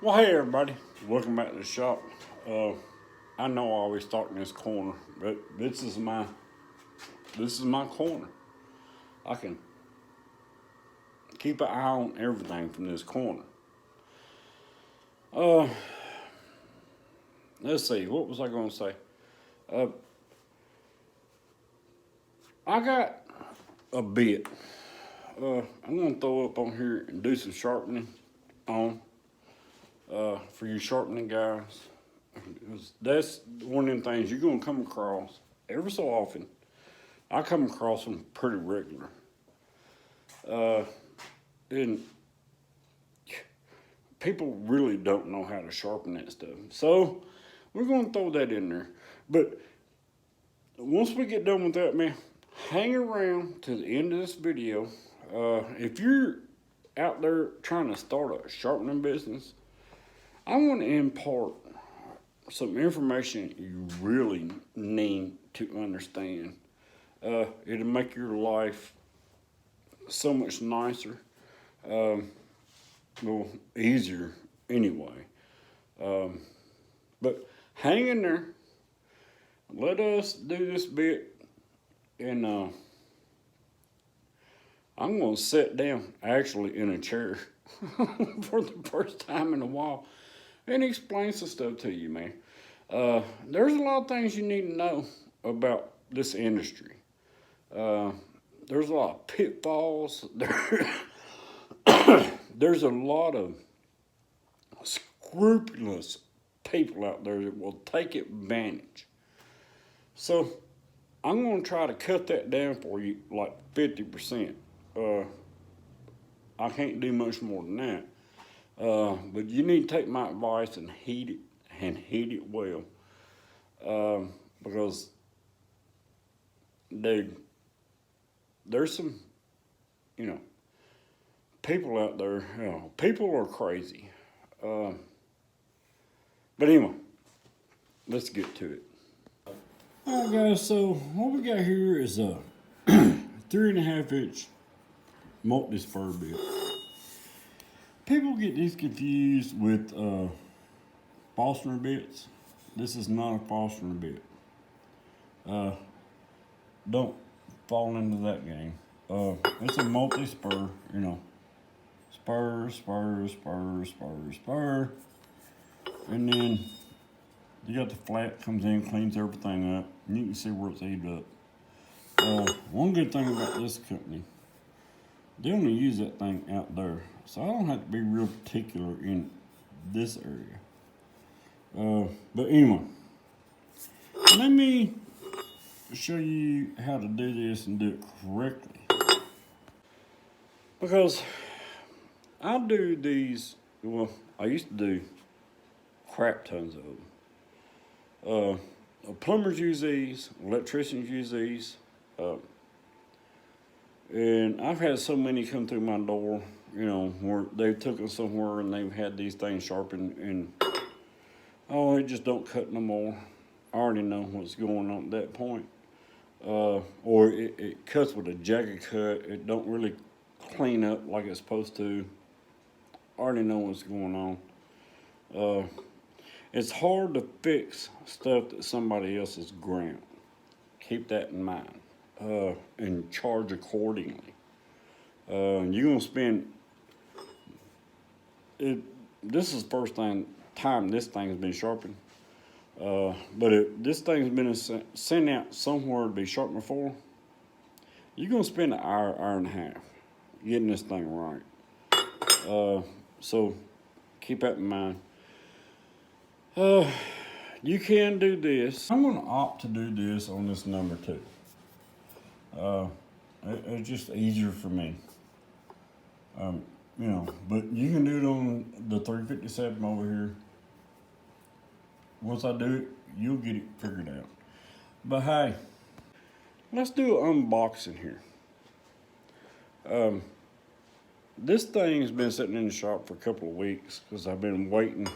Well, hey everybody, welcome back to the shop. I know I always start in this corner, but this is my corner. I can keep an eye on everything from this corner. Uh, let's see, what was I going to say? Uh, I got a bit. I'm going to throw up on here and do some sharpening on for you sharpening guys. That's one of them things you're going to come across every so often. I come across them pretty regular. And people really don't know how to sharpen that stuff. So we're going to throw that in there. But once we get done with that, man, hang around to the end of this video. If you're out there trying to start a sharpening business, I want to impart some information you really need to understand. It'll make your life so much nicer, easier anyway. But hang in there. Let us do this bit, and I'm going to sit down actually in a chair for the first time in a while and explain some stuff to you, man. There's a lot of things you need to know about this industry. There's a lot of pitfalls. There's a lot of scrupulous people out there that will take advantage. So I'm going to try to cut that down for you like 50%. I can't do much more than that. But you need to take my advice and heed it well. Because, dude, there's some, people out there, people are crazy. But anyway, let's get to it. All right, guys, so what we got here is a 3.5 inch multi-spur bit. People get these confused with Fastener bits. This is not a Fastener bit. Don't fall into that game. It's a multi-spur, spur, spur, spur, spur, spur. And then you got the flat, comes in, cleans everything up, and you can see where it's heated up. One good thing about this company, they only use that thing out there, so I don't have to be real particular in this area. But anyway, let me show you how to do this and do it correctly. Because I do these, I used to do crap tons of them. Plumbers use these, electricians use these, and I've had so many come through my door, where they took us somewhere and they've had these things sharpened and, it just don't cut no more. I already know what's going on at that point. Or it cuts with a jagged cut. It don't really clean up like it's supposed to. I already know what's going on. It's hard to fix stuff that somebody else has ground. Keep that in mind. And charge accordingly. You're going to spend... This is the first time this thing has been sharpened. But if this thing's been sent out somewhere to be sharpened before, you're going to spend an hour and a half getting this thing right. So keep that in mind. You can do this. I'm going to opt to do this on this number 2. It's just easier for me. But you can do it on the 357 over here. Once I do it, you'll get it figured out. But hey, let's do an unboxing here. This thing's been sitting in the shop for a couple of weeks because I've been waiting,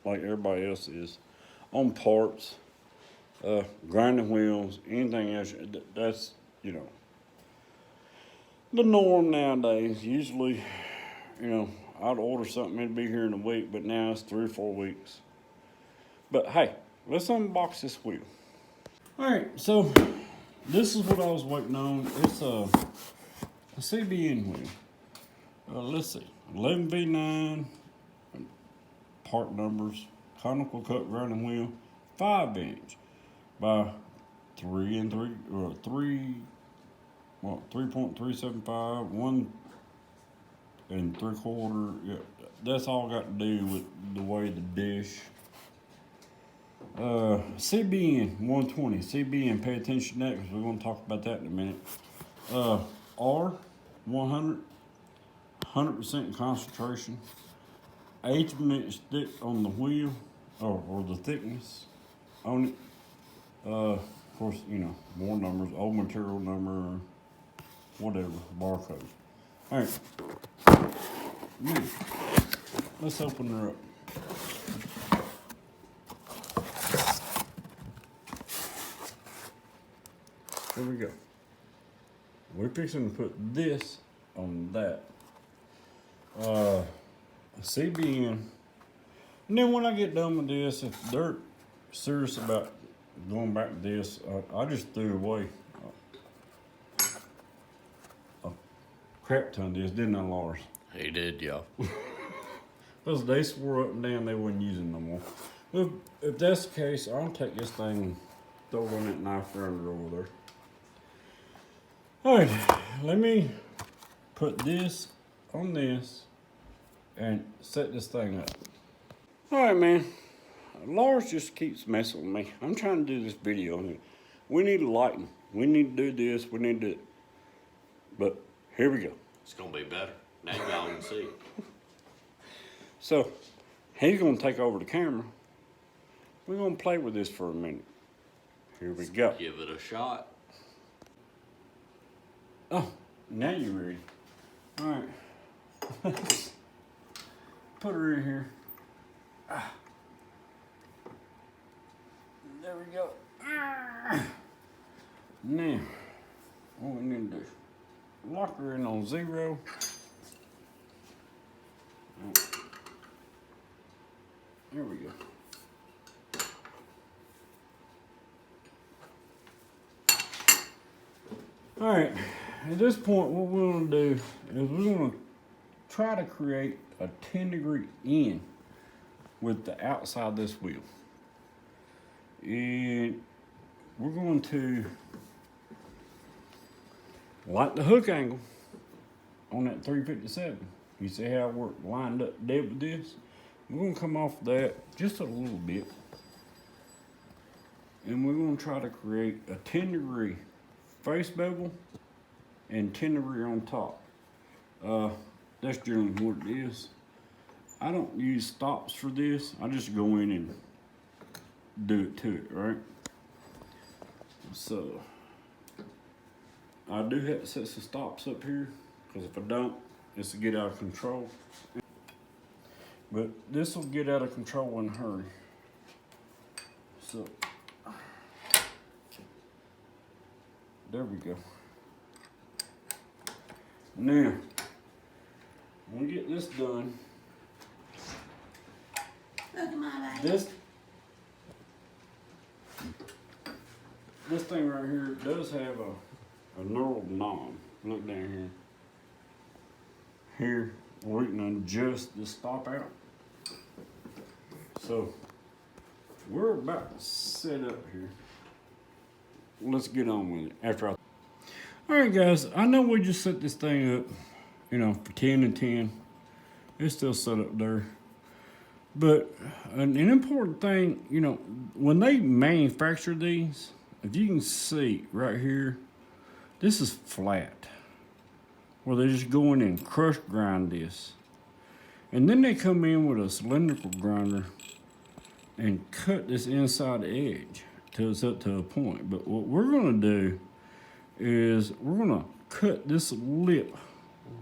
like everybody else is, on parts, grinding wheels, anything else. That's, the norm nowadays. Usually, I'd order something, it'd be here in a week, but now it's 3 or 4 weeks. But hey, let's unbox this wheel. All right, so this is what I was waiting on. It's a CBN wheel. Let's see, 11V9, part numbers, conical cut grinding wheel, 5" by 3.375, 1 3/4. Yeah, that's all got to do with the way the dish. CBN 120. CBN, pay attention to that because we're going to talk about that in a minute. R 100, 100% concentration, 1/8 of an inch thick on the wheel, or the thickness on it. Of course, you know, more numbers, old material number, whatever, barcode. All right, now, let's open her up. There we go. We're fixing to put this on that. CBN. And then when I get done with this, if they're serious about going back to this, I just threw away a crap ton of this, didn't I, Lars? He did, y'all. Because they swore up and down they wasn't using no more. Well, if that's the case, I'll take this thing and throw it on that knife grinder over there. All right, let me put this on this and set this thing up. All right, man. Lars just keeps messing with me. I'm trying to do this video. We need lighting. We need to do this. We need to. But here we go. It's gonna be better. Now y'all can see. So he's gonna take over the camera. We're gonna play with this for a minute. Here we go. Give it a shot. Oh, now you're ready. All right. Put her in here. There we go. Now, what we need to do, lock her in on 0. There we go. All right, at this point, what we're gonna do is we're gonna try to create a 10-degree in with the outside of this wheel. And we're going to, like the hook angle on that 357. You see how we're lined up dead with this? We're going to come off that just a little bit. And we're going to try to create a 10-degree face bevel and 10-degree on top. That's generally what it is. I don't use stops for this. I just go in and do it to it, right? So I do have to set some stops up here because if I don't, it's to get out of control. But this will get out of control in a hurry. So there we go. Now, when we get this done, this thing right here does have a knurled knob. Look down here. Here, we can adjust the stop out. So, we're about to set up here. Let's get on with it after I... Alright guys, I know we just set this thing up, you know, for 10 and 10. It's still set up there. But an important thing, you know, when they manufacture these, if you can see right here, this is flat. Where they just go in and crush grind this. And then they come in with a cylindrical grinder and cut this inside edge till it's up to a point. But what we're gonna do is we're gonna cut this lip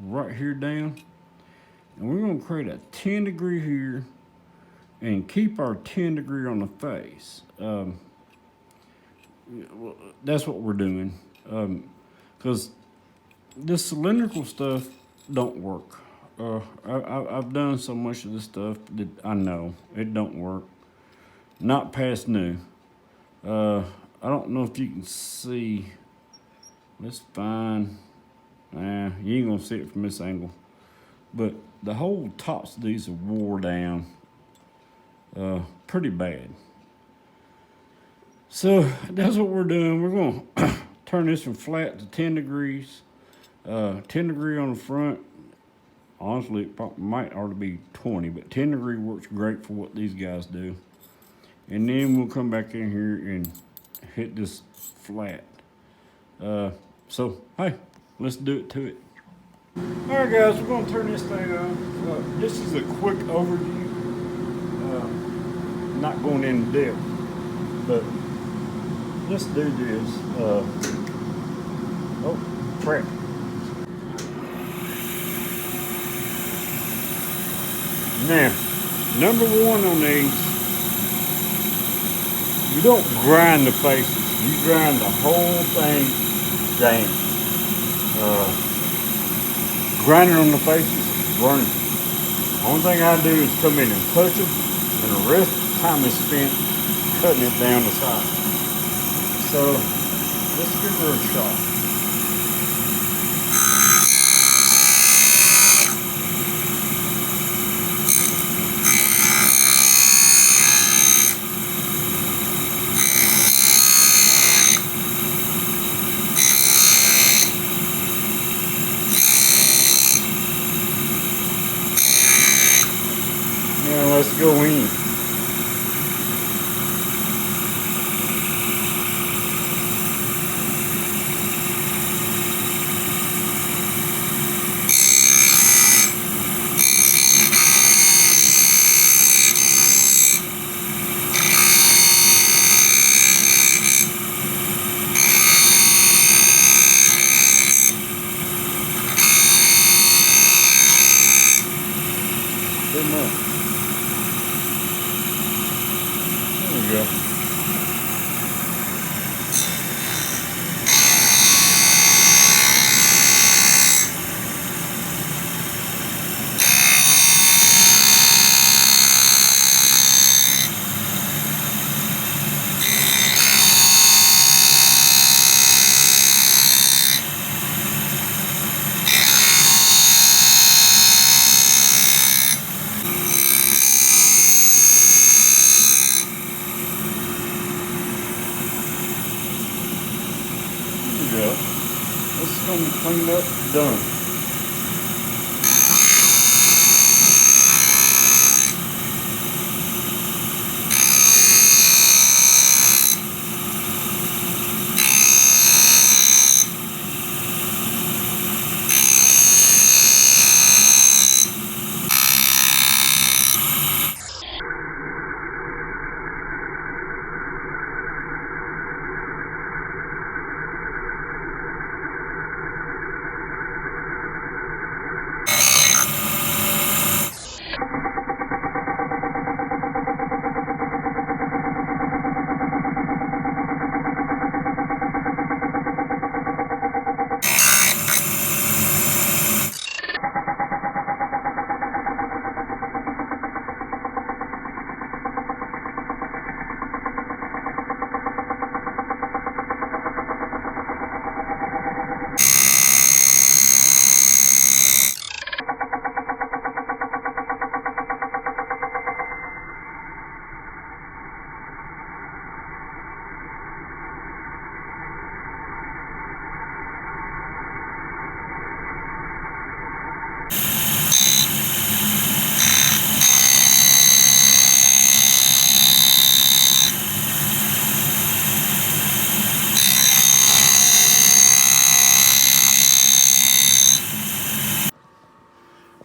right here down. And we're gonna create a 10-degree here and keep our 10-degree on the face. That's what we're doing. Because this cylindrical stuff don't work. I've done so much of this stuff that I know it don't work. Not past new. I don't know if you can see. Let's find. Nah, you ain't gonna see it from this angle. But the whole tops of these are wore down pretty bad. So that's what we're doing. We're gonna turn this from flat to 10 degrees. 10 degree on the front. Honestly, it probably might ought to be 20, but 10 degree works great for what these guys do. And then we'll come back in here and hit this flat. So, hey, let's do it to it. All right, guys, we're going to turn this thing on. This is a quick overview. Not going in depth, but let's do this. Oh, crap. Now, number one on these, you don't grind the faces. You grind the whole thing down. Grinding on the faces, burning. Only thing I do is come in and touch them, and the rest of the time is spent cutting it down the side. So, let's give her a shot. Now let's go in. Good enough. There we go. There we go. This is going to be cleaned up, done.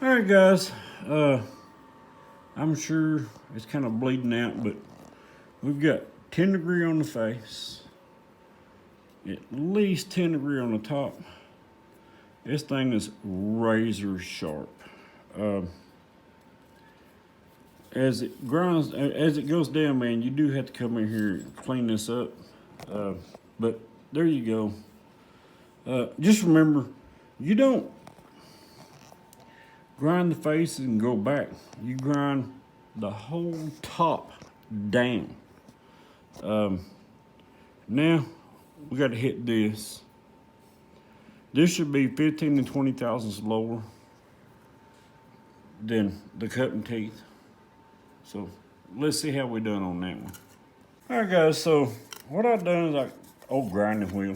All right, guys. I'm sure it's kind of bleeding out, but we've got 10 degree on the face, at least 10 degree on the top. This thing is razor sharp. As it grinds, as it goes down, man, you do have to come in here and clean this up. But there you go. Just remember, you don't grind the face and go back. You grind the whole top down. Now we got to hit this. This should be 15 to 20 thousandths lower than the cutting teeth. So let's see how we done on that one. All right, guys. So what I've done is like old grinding wheel,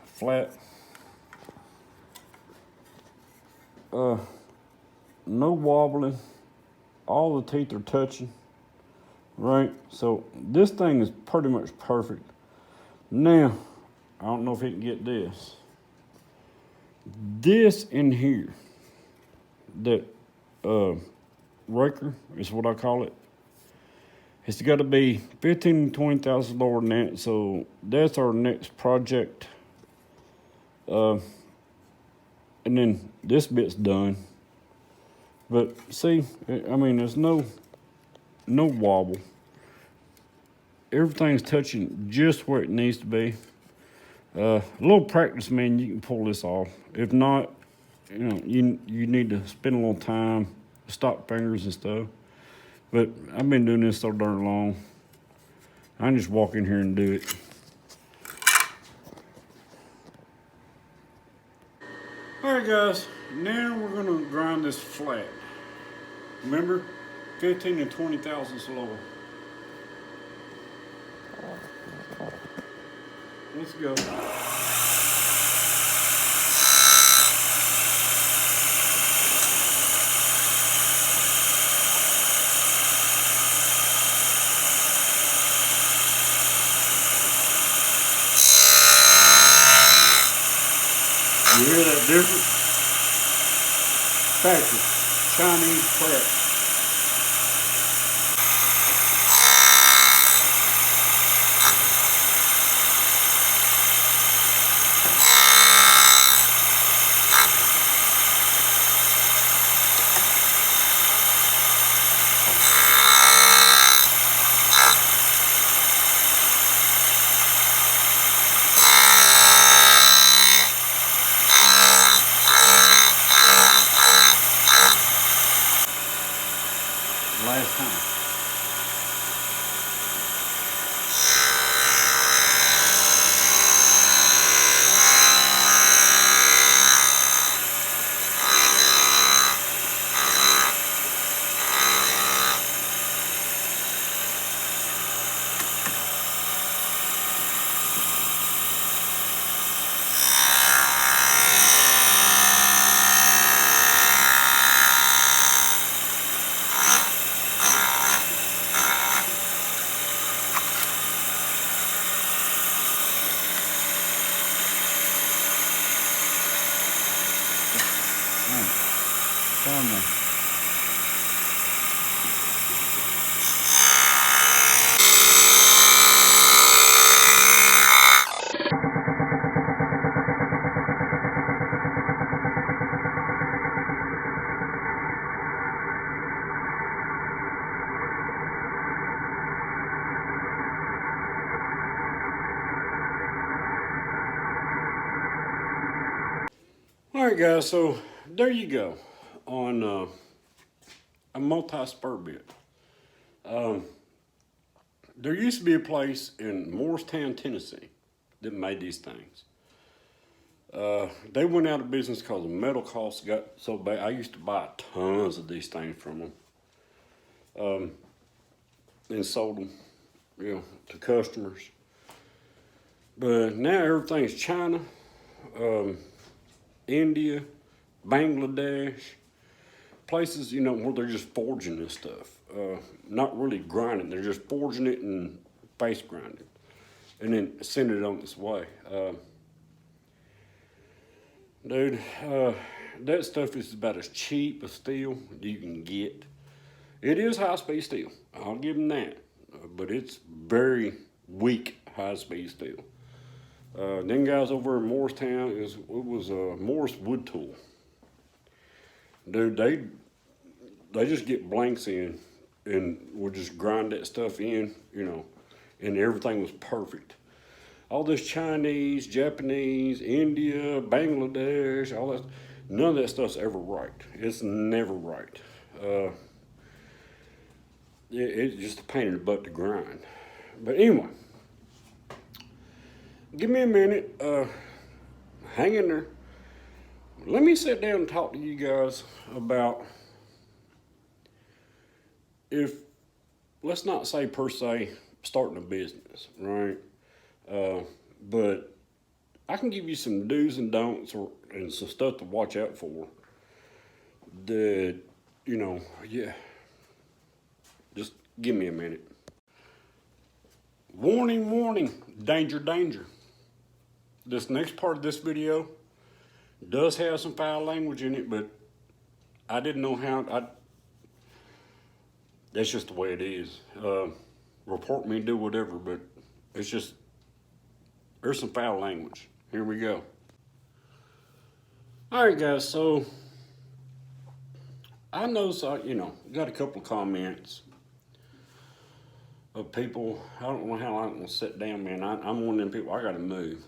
flat. No wobbling. All the teeth are touching. Right. So this thing is pretty much perfect. Now, I don't know if it can get this. This in here, that raker is what I call it. It's got to be 15 to 20 thousand lower than that. So that's our next project. And then this bit's done. But see, I mean, there's no wobble. Everything's touching just where it needs to be. A little practice, man, you can pull this off. If not, you need to spend a little time, stop fingers and stuff. But I've been doing this so darn long. I can just walk in here and do it. All right, guys. Now we're gonna grind this flat. Remember, 15 to 20 thousandths lower. Let's go. You hear that difference? Factory, Chinese prep. Last time. Down there. All right, guys, so there you go on a multi-spur bit. There used to be a place in Morristown, Tennessee that made these things. They went out of business because the metal costs got so bad. I used to buy tons of these things from them and sold them, to customers. But now everything's China, India, Bangladesh, places, where they're just forging this stuff. Not really grinding, they're just forging it and face grinding. And then sending it on its way. Dude, that stuff is about as cheap a steel you can get. It is high-speed steel, I'll give them that. But it's very weak high-speed steel. Them guys over in Morristown, it was Morris Wood Tool. Dude, they just get blanks in and would just grind that stuff in, and everything was perfect. All this Chinese, Japanese, India, Bangladesh, all that, None of that stuff's ever right. It's never right. It's just a pain in the butt to grind. But anyway, give me a minute. Hang in there. Let me sit down and talk to you guys about, if, let's not say per se starting a business, right? But I can give you some do's and don'ts and some stuff to watch out for that, yeah. Just give me a minute. Warning, warning, danger, danger. This next part of this video does have some foul language in it, but I didn't know that's just the way it is. Report me, do whatever, but it's just, there's some foul language. Here we go. All right, guys, so I know, got a couple of comments of people. I don't know how I'm gonna sit down, man. I'm one of them people, I gotta move.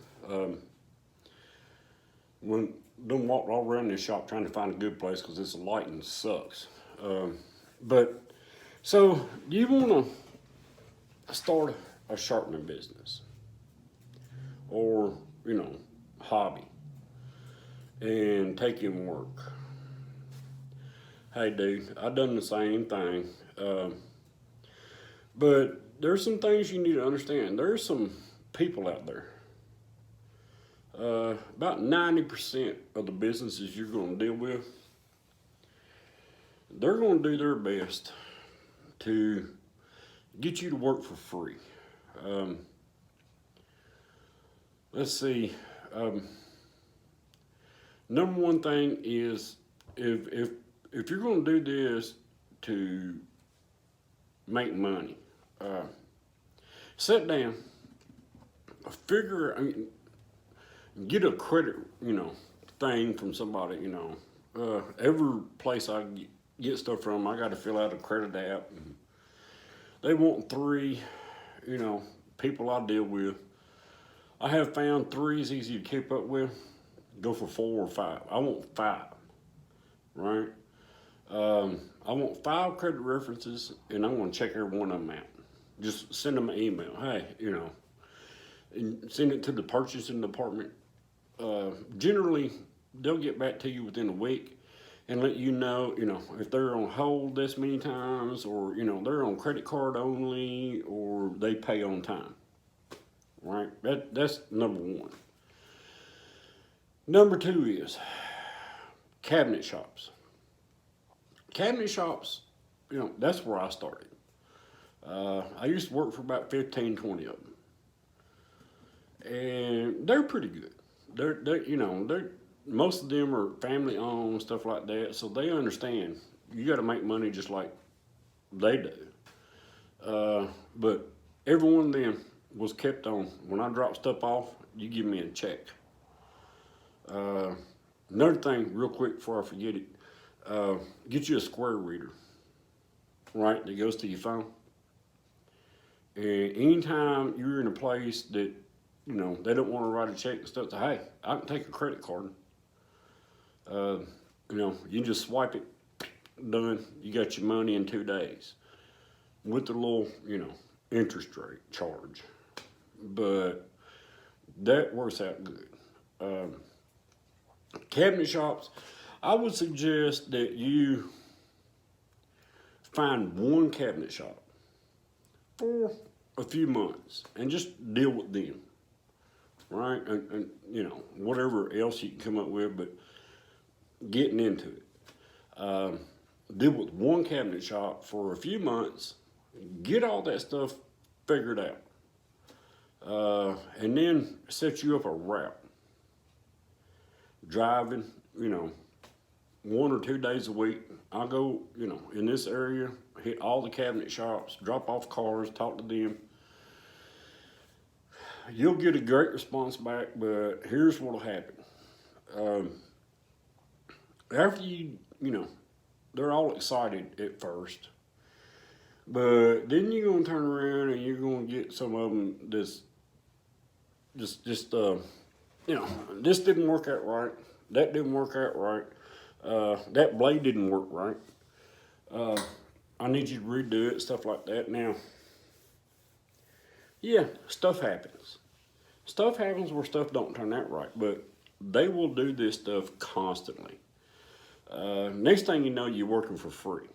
When done walked all around this shop trying to find a good place because this lighting sucks. But so you wanna start a sharpening business or, hobby and take in work. Hey dude, I done the same thing. But there's some things you need to understand. There's some people out there. About 90% of the businesses you're going to deal with, they're going to do their best to get you to work for free. Let's see. Number one thing is, if you're going to do this to make money, sit down, get a credit, thing from somebody, every place I get stuff from, I got to fill out a credit app. And they want 3, people I deal with. I have found 3 is easy to keep up with. Go for 4 or 5. I want 5, right? I want 5 credit references, and I'm going to check every one of them out. Just send them an email. Hey, and send it to the purchasing department. Generally, they'll get back to you within a week and let you know, if they're on hold this many times, or, they're on credit card only, or they pay on time. Right? That's number 1. Number 2 is cabinet shops. Cabinet shops, that's where I started. I used to work for about 15, 20 of them. And they're pretty good. They're most of them are family owned, stuff like that, so they understand you got to make money just like they do. But every one of them was kept on. When I drop stuff off, you give me a check. Another thing, real quick before I forget it, get you a square reader, right, that goes to your phone. And anytime you're in a place that, they don't want to write a check and stuff, hey, I can take a credit card. You just swipe it, done. You got your money in 2 days with the little, interest rate charge. But that works out good. Cabinet shops, I would suggest that you find one cabinet shop for a few months and just deal with them, right? And whatever else you can come up with, but getting into it. Deal with one cabinet shop for a few months, get all that stuff figured out, and then set you up a route. Driving, 1 or 2 days a week, I'll go, in this area, hit all the cabinet shops, drop off cars, talk to them. You'll get a great response back, but here's what'll happen. After they're all excited at first, but then you're gonna turn around and you're gonna get some of them this didn't work out right. that didn't work out right. That blade didn't work right. I need you to redo it, stuff like that. Now, yeah, stuff happens. Stuff happens where stuff don't turn out right, but they will do this stuff constantly. Next thing you know, you're working for free.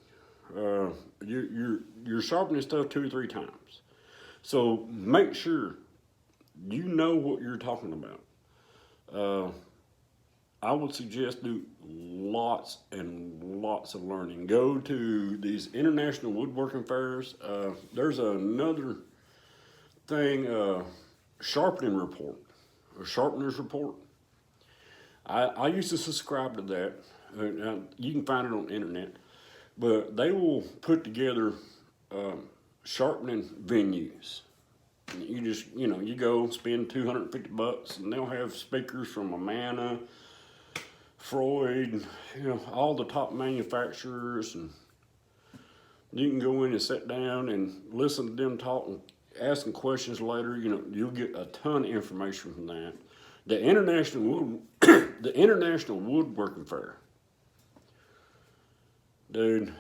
You're sharpening stuff 2 or 3 times. So make sure you know what you're talking about. I would suggest do lots and lots of learning. Go to these international woodworking fairs. There's another thing, sharpening report, a sharpener's report. I used to subscribe to that. You can find it on the internet, but they will put together sharpening venues. You go spend $250, and they'll have speakers from Amana, Freud, all the top manufacturers, and you can go in and sit down and listen to them talk and ask them questions later. You'll get a ton of information from that. The the International Woodworking Fair, dude,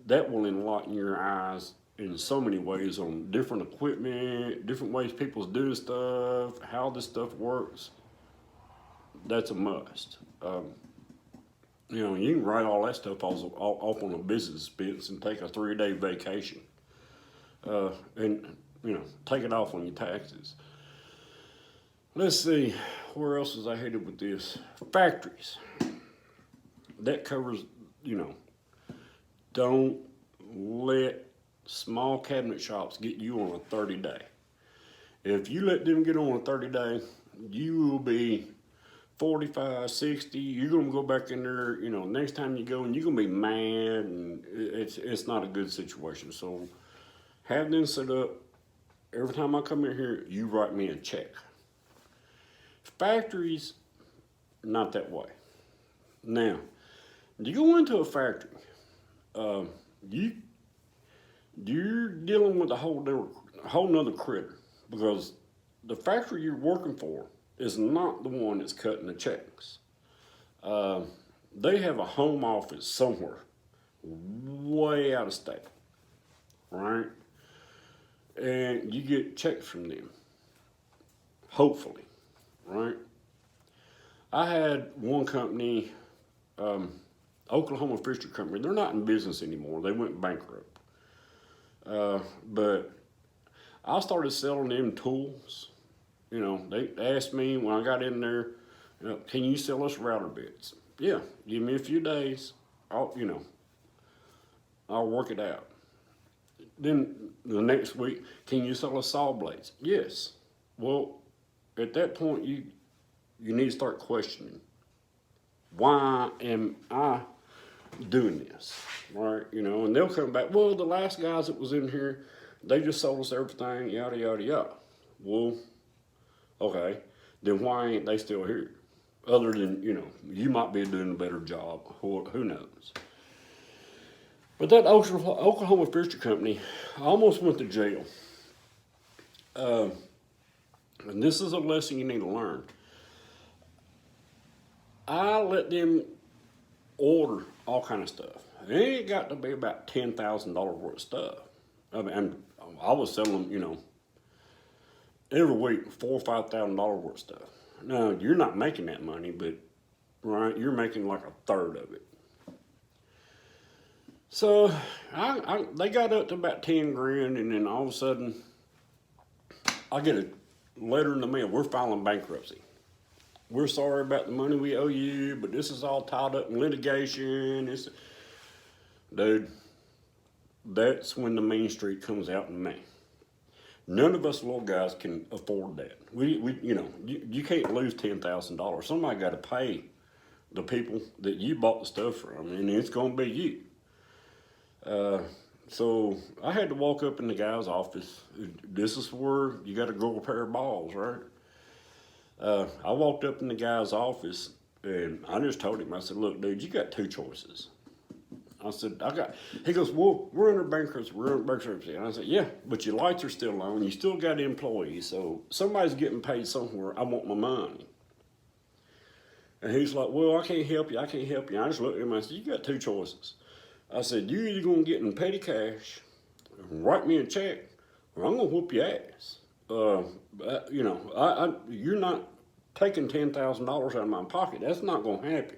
that will enlighten your eyes in so many ways on different equipment, different ways people do stuff, how this stuff works. That's a must. You can write all that stuff off on a business expense and take a 3-day vacation, and take it off on your taxes. Let's see, where else was I headed with this? Factories. That covers, don't let small cabinet shops get you on a 30-day. If you let them get on a 30-day, you will be 45, 60. You're going to go back in there, next time you go, and you're going to be mad, and it's not a good situation. So have them set up. Every time I come in here, you write me a check. Factories, not that way. Now, you go into a factory, you're dealing with a whole nother critter, because the factory you're working for is not the one that's cutting the checks. They have a home office somewhere, way out of state, right? And you get checks from them, hopefully, right? I had one company, Oklahoma Fisher Company. They're not in business anymore. They went bankrupt. But I started selling them tools. They asked me when I got in there, can you sell us router bits? Yeah, give me a few days. I'll work it out. Then the next week, can you sell us saw blades? Yes. Well, at that point, you need to start questioning. Why am I doing this? Right? And they'll come back, well, the last guys that was in here, they just sold us everything, yada, yada, yada. Well, okay, then why ain't they still here? Other than, you might be doing a better job, who knows? But that Oklahoma Fisher Company, I almost went to jail. And this is a lesson you need to learn. I let them order all kind of stuff. It ain't got to be about $10,000 worth of stuff. I was selling them, every week $4,000 or $5,000 worth of stuff. Now, you're not making that money, but right, you're making like a third of it. So they got up to about 10 grand, and then all of a sudden, I get a letter in the mail. We're filing bankruptcy. We're sorry about the money we owe you, but this is all tied up in litigation. Dude, that's when the Main Street comes out in May. None of us little guys can afford that. You can't lose $10,000. Somebody got to pay the people that you bought the stuff from, and it's going to be you. So I had to walk up in the guy's office. This is where you got to grow a pair of balls, right? I walked up in the guy's office, and I just told him, I said, look, dude, you got 2 choices. I said, he goes, well, we're under bankruptcy. And I said, yeah, but your lights are still on. You still got employees, so somebody's getting paid somewhere. I want my money. And he's like, well, I can't help you. I can't help you. I just looked at him and I said, you got two choices. I said, you either going to get in petty cash and write me a check, or I'm going to whoop your ass. You know, you're not taking $10,000 out of my pocket. That's not going to happen.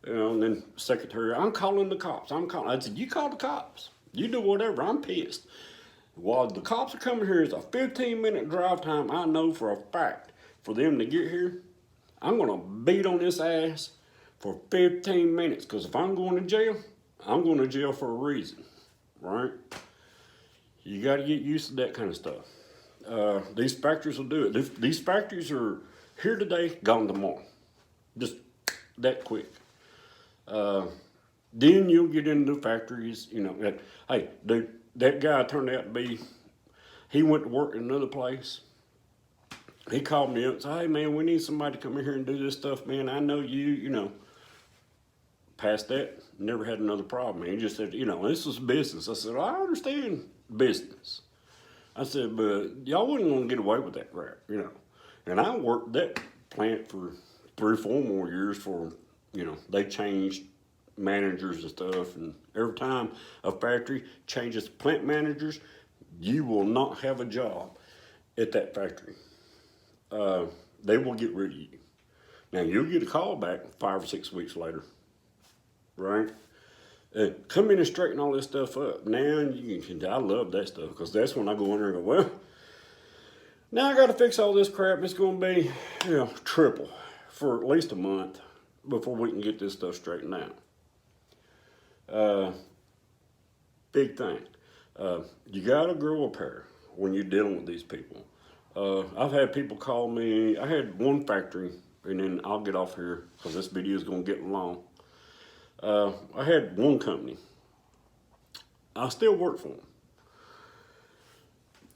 You know, and then secretary, I'm calling the cops. I said, you call the cops. You do whatever. I'm pissed. While the cops are coming here, it's a 15-minute drive time. I know for a fact for them to get here, I'm going to beat on this ass for 15 minutes. Because if I'm going to jail, I'm going to jail for a reason. Right? You got to get used to that kind of stuff. These factories will do it. These factories are here today, gone tomorrow. Just that quick. Then you'll get into factories, you know, hey, dude, that guy turned out to be, he went to work in another place. He called me up and said, hey, man, we need somebody to come in here and do this stuff, man. I know you know. Past that, never had another problem. He just said, you know, this is business. I said, well, I understand business. I said, but y'all wouldn't want to get away with that crap, you know. And I worked that plant for 3 or 4 more years for, you know, they changed managers and stuff. And every time a factory changes plant managers, you will not have a job at that factory. They will get rid of you. Now, you'll get a call back 5 or 6 weeks later, right? Come in and straighten all this stuff up. Now, I love that stuff because that's when I go in there and go, well, now I got to fix all this crap. It's going to be, you know, triple for at least a month before we can get this stuff straightened out. Big thing. You got to grow a pair when you're dealing with these people. I've had people call me. I had one factory, and then I'll get off here because this video is going to get long. I had one company. I still work for them.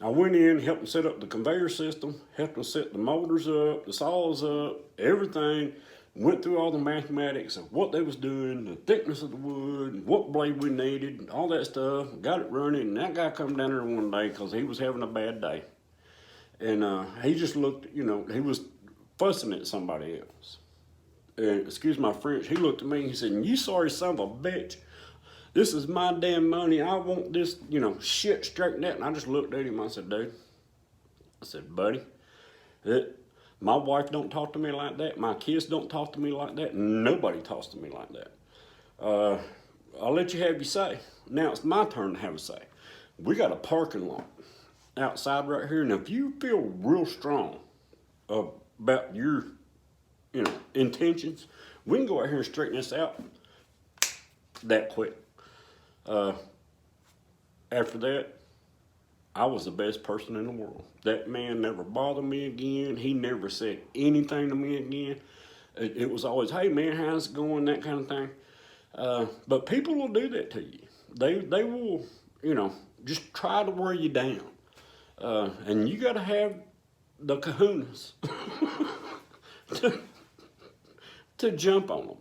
I went in, helped them set up the conveyor system, helped them set the motors up, the saws up, everything. Went through all the mathematics of what they was doing, the thickness of the wood, what blade we needed, and all that stuff. Got it running, and that guy come down there one day because he was having a bad day. And he just looked, you know, he was fussing at somebody else. And excuse my French, he looked at me and he said, you sorry son of a bitch. This is my damn money. I want this, you know, shit straightened out. And I just looked at him. I said, dude, I said, buddy, my wife don't talk to me like that. My kids don't talk to me like that. Nobody talks to me like that. I'll let you have your say. Now it's my turn to have a say. We got a parking lot outside right here. And if you feel real strong about your, you know, intentions, we can go out here and straighten this out that quick. After that, I was the best person in the world. That man never bothered me again. He never said anything to me again. It was always, hey man, how's it going, that kind of thing. But people will do that to you. They will, you know, just try to wear you down. And you got to have the kahunas to jump on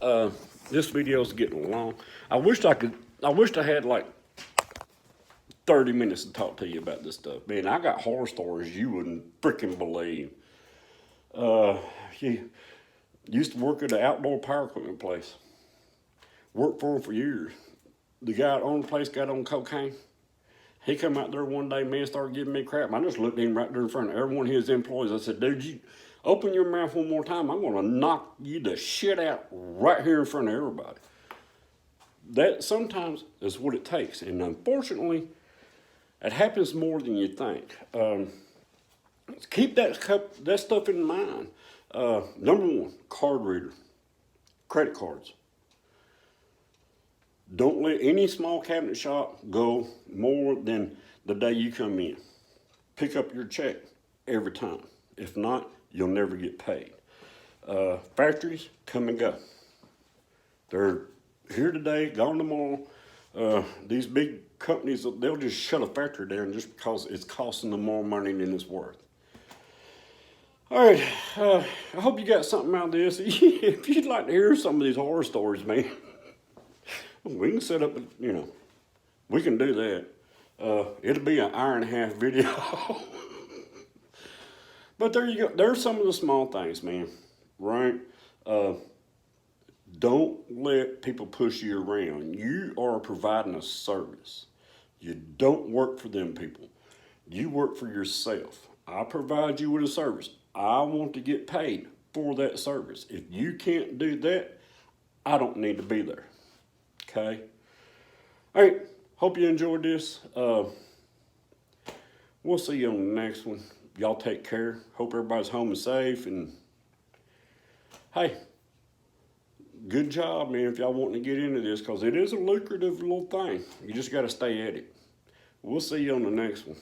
them. This video's getting long. I wished I had like 30 minutes to talk to you about this stuff. Man, I got horror stories you wouldn't freaking believe. She used to work at an outdoor power equipment place. Worked for him for years. The guy that owned the place got on cocaine. He come out there one day, man, started giving me crap. I just looked at him right there in front of every one of his employees. I said, dude, you open your mouth one more time. I'm going to knock you the shit out right here in front of everybody. That sometimes is what it takes. And unfortunately, it happens more than you think. Keep that stuff in mind. Number one, card reader, credit cards. Don't let any small cabinet shop go more than the day you come in. Pick up your check every time. If not, you'll never get paid. Factories come and go. They're here today, gone tomorrow. These big companies, they'll just shut a factory down just because it's costing them more money than it's worth. All right, I hope you got something out of this. If you'd like to hear some of these horror stories, man, we can set up, you know, we can do that. It'll be an hour-and-a-half video. But there you go. There's some of the small things, man, right? Don't let people push you around. You are providing a service. You don't work for them people. You work for yourself. I provide you with a service. I want to get paid for that service. If you can't do that, I don't need to be there. Okay? All right. Hope you enjoyed this. We'll see you on the next one. Y'all take care. Hope everybody's home and safe. And hey, good job, man, if y'all wanting to get into this, because it is a lucrative little thing. You just got to stay at it. We'll see you on the next one.